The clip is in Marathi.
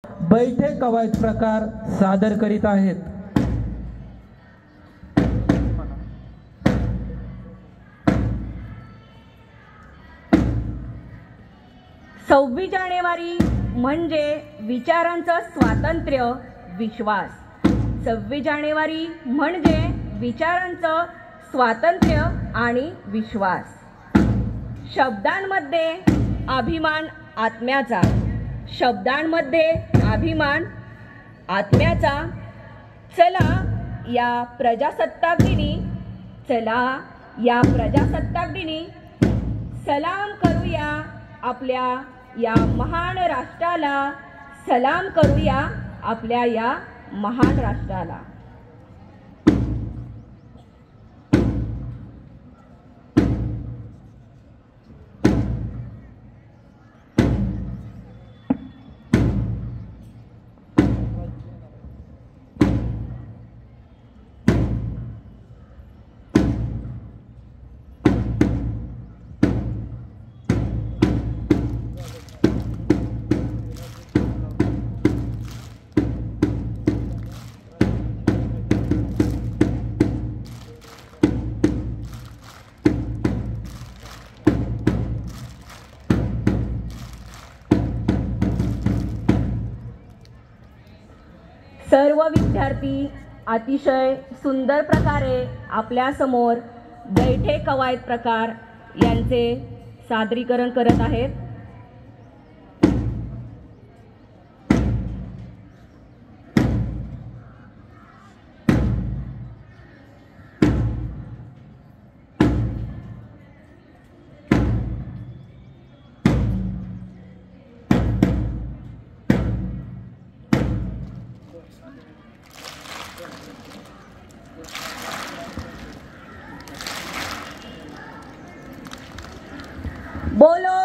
बैठे कवायत प्रकार सादर करीत आहेत। 26 जानेवारी म्हणजे विचारांचं स्वातंत्र्य, विश्वास। 26 जानेवारी म्हणजे विचारांचं स्वातंत्र्य आणि विश्वास। शब्दांमध्ये अभिमान आत्म्याचा, शब्दांमध्ये अभिमान आत्म्याचा। चला या प्रजासत्ताक दिनी, चला या प्रजासत्ताक दिनी सलाम करूया आपल्या या महान राष्ट्राला, सलाम करूया आपल्या या महान राष्ट्राला। सर्व विद्यार्थी अतिशय सुंदर प्रकारे आपल्या समोर बैठे कवायत प्रकार यांचे सादरीकरण करत आहेत। बोलो